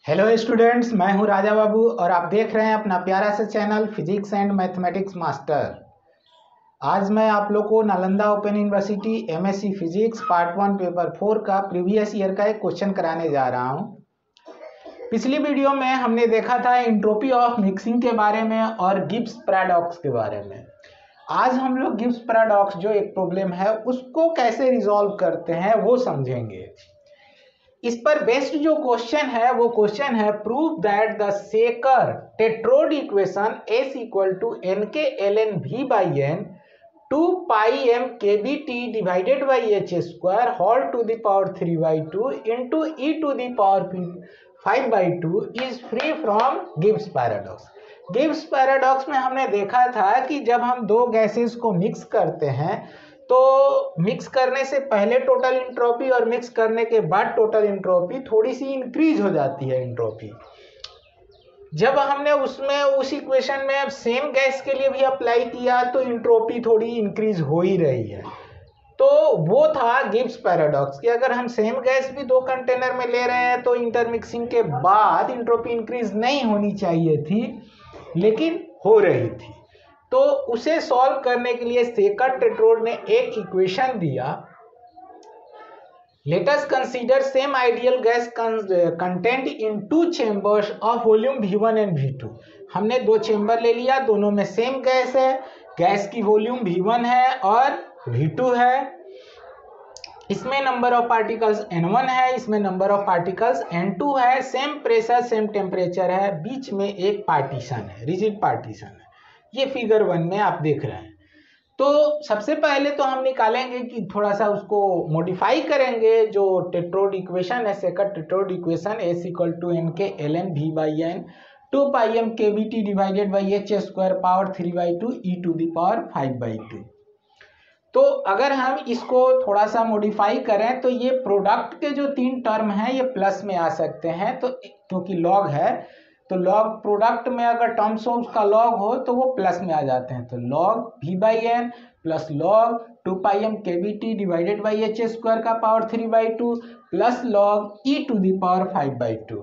Hello students, मैं हूं राजा बाबू और आप देख रहे हैं अपना प्यारा सा channel physics and mathematics master. आज मैं आप लोग को Nalanda open university MSc physics part 1 paper 4 का प्रीवियस ईयर का एक क्वेश्चन कराने जा रहा हूं। पिछली वीडियो में हमने देखा था एंट्रोपी ऑफ मिक्सिंग के बारे में और गिब्स पैराडॉक्स के बारे में। आज हम लोग गिब्स पैराडॉक्स जो एक प्रॉब्लम है उसको कैसे रिजॉल्व करते हैं वो समझेंगे। इस पर बेस्ड जो क्वेश्चन है वो क्वेश्चन है prove that the Sackur Tetrode equation S equal to N K L N V by N 2 pi M K B T divided by H square whole to the power 3 by 2 into E to the power 5 by 2 is free from Gibbs paradox. Gibbs paradox में हमने देखा था कि जब हम दो gases को mix करते हैं तो मिक्स करने से पहले टोटल एंट्रोपी और मिक्स करने के बाद टोटल एंट्रोपी थोड़ी सी इंक्रीज हो जाती है एंट्रोपी। जब हमने उसमें उस इक्वेशन में अब सेम गैस के लिए भी अप्लाई किया तो एंट्रोपी थोड़ी इंक्रीज हो ही रही है। तो वो था गिब्स पैराडॉक्स कि अगर हम सेम गैस भी दो कंटेनर में ले रहे हैं तो इंटरमिक्सिंग के बाद एंट्रोपी इंक्रीज नहीं होनी चाहिए थी, लेकिन हो रही थी। तो उसे सॉल्व करने के लिए सेकर टेट्रोड ने एक इक्वेशन दिया। Let us consider same ideal gas content in two chambers of volume V1 and V2। हमने दो चेंबर ले लिया, दोनों में सेम गैस है, गैस की वॉल्यूम V1 है और V2 है। इसमें नंबर ऑफ पार्टिकल्स N1 है, इसमें नंबर ऑफ पार्टिकल्स N2 है। सेम प्रेशर सेम टेम्परेचर है, बीच में एक पार्टीशन है, रिजिड पार्टीशन है। ये फिगर 1 में आप देख रहे हैं। तो सबसे पहले तो हम निकालेंगे कि थोड़ा सा उसको मॉडिफाई करेंगे। जो टेट्रोड इक्वेशन है, Sackur Tetrode equation S equal to N K L N V by N 2 pi M K B T divided by H square power 3 by 2 E to the power 5 by 2। तो अगर हम इसको थोड़ा सा modify करें तो ये प्रोडक्ट के जो तीन टर्म हैं ये प्लस में आ सकते हैं। तो क्योंकि लॉग है तो लॉग प्रोडक्ट में अगर टर्म्स हो उसका लॉग हो तो वो प्लस में आ जाते हैं। तो log v by N plus log 2 pi M K B T divided by H square का power 3 by 2 plus log E to the power 5 by 2।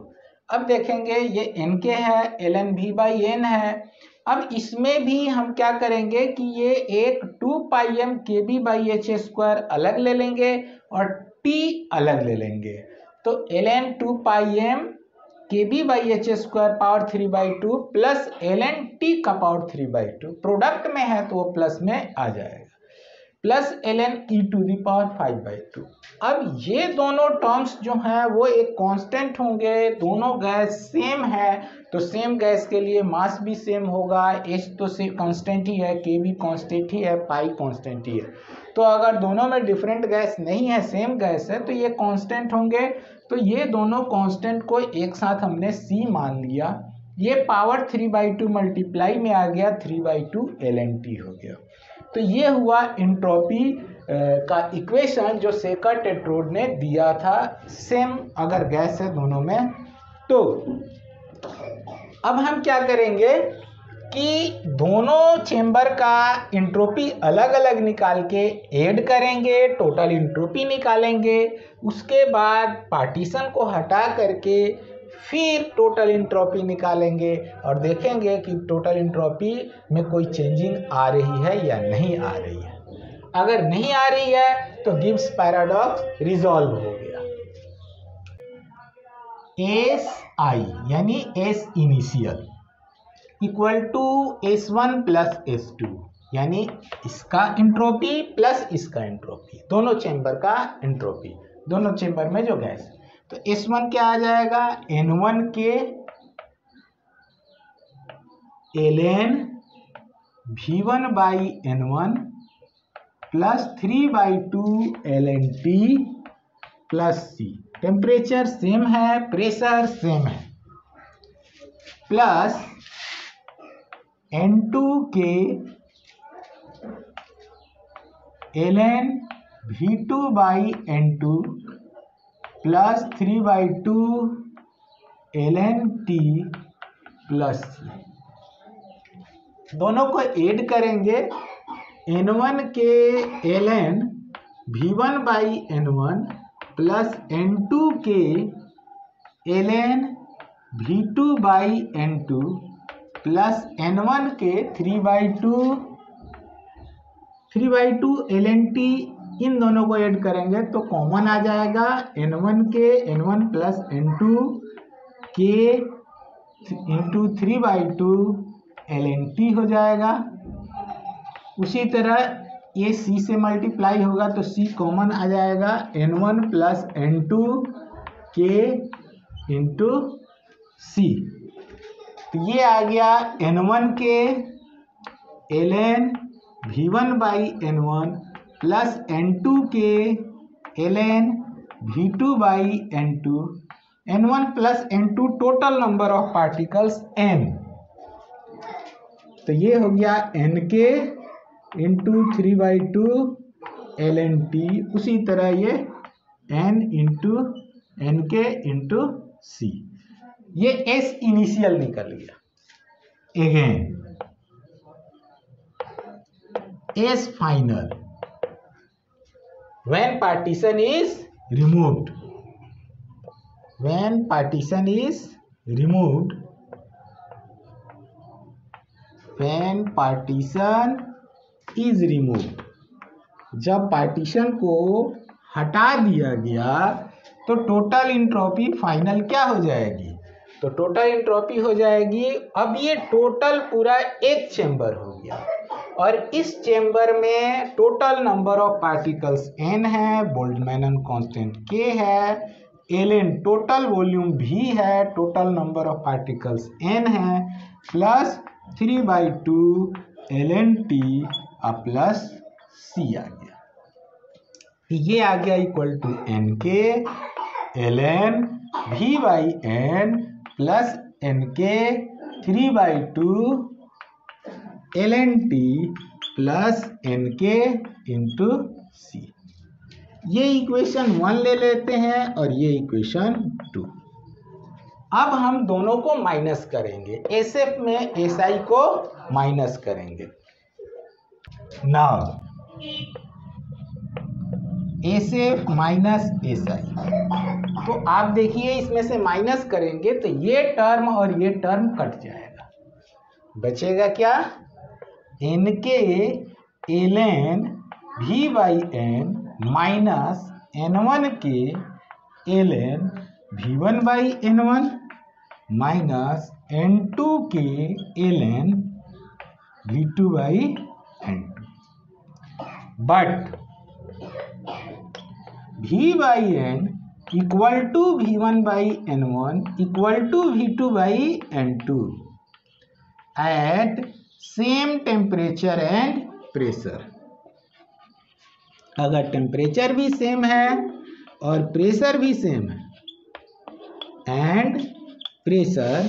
अब देखेंगे ये एन के है, L N V by N है। अब इसमें भी हम क्या करेंगे कि ये एक 2 pi M K B by H square अलग ले लेंगे और टी अलग ले लेंगे। तो L N 2 pi M K B by H square power 3 by 2 plus L N T का पावर 3 बाई 2 प्रोडक्ट में है तो वो प्लस में आ जाएगा, plus L N E to the power 5 by 2। अब ये दोनों टर्म्स जो हैं वो एक कांस्टेंट होंगे, दोनों गैस सेम है तो सेम गैस के लिए मास भी सेम होगा। एच तो सेम कांस्टेंट ही है, के भी कांस्टेंट ही है, पाई कांस्टेंट ही है। तो अगर दोनों में डिफरेंट गैस नहीं है, सेम गैस है तो ये कांस्टेंट होंगे। तो ये दोनों कांस्टेंट को एक साथ हमने C मान लिया। ये पावर 3 बाई 2 मल्टीप्लाई में आ गया 3 बाई 2 एल एन टी हो गया। तो ये हुआ एंट्रोपी का इक्वेशन जो सेकर टेट्रोड ने दिया था, सेम अगर गैस है दोनों में। तो अब हम क्या करेंगे कि दोनों चेंबर का एंट्रोपी अलग अलग निकाल के ऐड करेंगे, टोटल एंट्रोपी निकालेंगे। उसके बाद पार्टीशन को हटा करके फिर टोटल एंट्रोपी निकालेंगे और देखेंगे कि टोटल एंट्रोपी में कोई चेंजिंग आ रही है या नहीं आ रही है। अगर नहीं आ रही है तो गिब्स पैराडॉक्स रिजॉल्व हो गया। एस आई यानी S initial equal to S1 plus S2 यानी इसका एंट्रोपी प्लस इसका एंट्रोपी, दोनों चेंबर का एंट्रोपी, दोनों चेंबर में जो गैस। तो S1 क्या आ जाएगा, N1 के ln V1 by N1 plus 3 by 2 ln T plus C। Temperature same है, प्रेशर सेम है, प्लस N2 के ln V2 by N2 plus 3 by 2 ln T plus C। दोनों को ऐड करेंगे। N1 के ln V1 by N1 plus N2 के ln V2 by N2 plus N1 के 3/2 LNT, इन दोनों को ऐड करेंगे तो कॉमन आ जाएगा N1 के N1 प्लस N2 के इंटू 3/2 LNT हो जाएगा। उसी तरह ये C से मल्टीप्लाई होगा तो C कॉमन आ जाएगा N1 प्लस N2 के इंटू C। तो ये आ गया N1 के ln V1 by N1 plus N2 के ln V2 by N2, N1 plus N2 total number of particles N। तो ये हो गया N के इंटू 3/2 LNT। उसी तरह ये N इंटू N के इंटू C। ये S इनिशियल निकल गया। Again S final when partition is removed, when partition is removed, when partition is removed, जब पार्टीशन को हटा दिया गया तो टोटल इंट्रॉपी फाइनल क्या हो जाएगी? तो टोटल इंट्रॉपी हो जाएगी, अब ये टोटल पूरा एक चेंबर हो गया और इस चेंबर में total number of particles n है, बोल्ट्जमैन कांस्टेंट k है, ln टोटल वॉल्यूम v है, total number of particles n है, प्लस 3/2 LNT प्लस c आ गया। ये आ गया इक्वल टू n के ln v by n plus n के 3/2 LNT प्लस n के इंटू c। ये इक्वेशन 1 ले लेते हैं और ये इक्वेशन 2। अब हम दोनों को माइनस करेंगे, SF में SI को माइनस करेंगे। नाउ SF माइनस SI, तो आप देखिए इसमें से माइनस करेंगे तो ये टर्म और ये टर्म कट जाएगा, बचेगा क्या? n के ln v by n minus n1 के ln v1 by n1 minus n2 के ln v2 by n2। But v by n equal to v1 by n1 equal to v2 by n2 at same temperature and pressure. अगर temperature भी same है और pressure भी same है and pressure,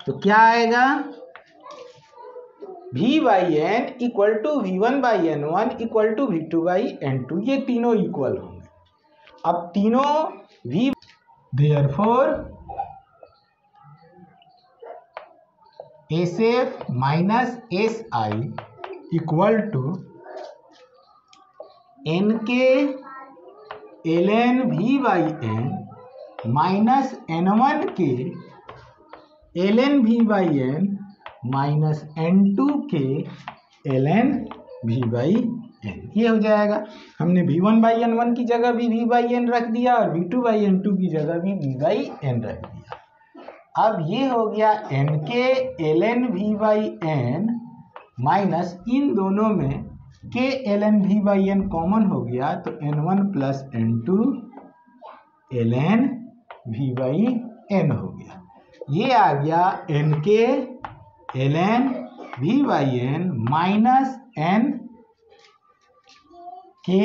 तो क्या आएगा? v by n equal to v1 by n1 equal to v2 by n2, ये तीनों इक्वल होंगे। अब तीनों v, therefore SF minus SI equal to n के ln v by n minus n1 के ln v by n minus n2 के ln v by n। ये हो जाएगा, हमने v1 बाई n1 की जगह भी v बाई n रख दिया और v2 बाई n2 की जगह भी v बाई n रख दिया। अब ये हो गया n के ln v by n minus इन दोनों में K ln v by n common हो गया तो n1 plus n2 ln v by n हो गया। ये आ गया n के ln v by n minus n के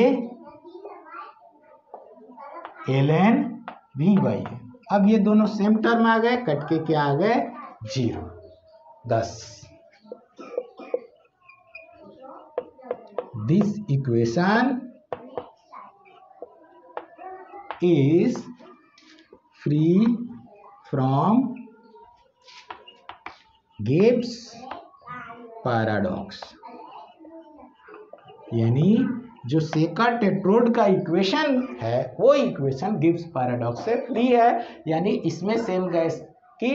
ln v बाई n। अब ये दोनों सेम टर्म आ गए, कट के क्या आ गए? 0, 10। This equation is free from Gibbs paradox, यानी जो शेकर टेट्रोड का इक्वेशन है वो इक्वेशन गिब्स पैराडॉक्स से फ्री है, यानी इसमें सेम गैस की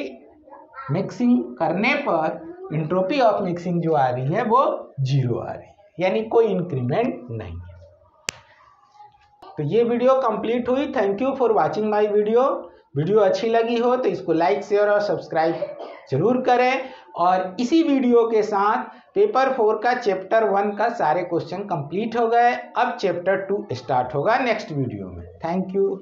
मिक्सिंग करने पर एंट्रोपी ऑफ मिक्सिंग जो आ रही है वो 0 आ रही है, यानी कोई इंक्रीमेंट नहीं है। तो ये वीडियो कंप्लीट हुई। Thank you for watching my video अच्छी लगी हो तो इसको लाइक शेयर और सब्सक्राइब जरूर करें। और इसी वीडियो के साथ पेपर 4 का चैप्टर 1 का सारे क्वेश्चन कंप्लीट हो गए। अब चैप्टर 2 स्टार्ट होगा नेक्स्ट वीडियो में। Thank you.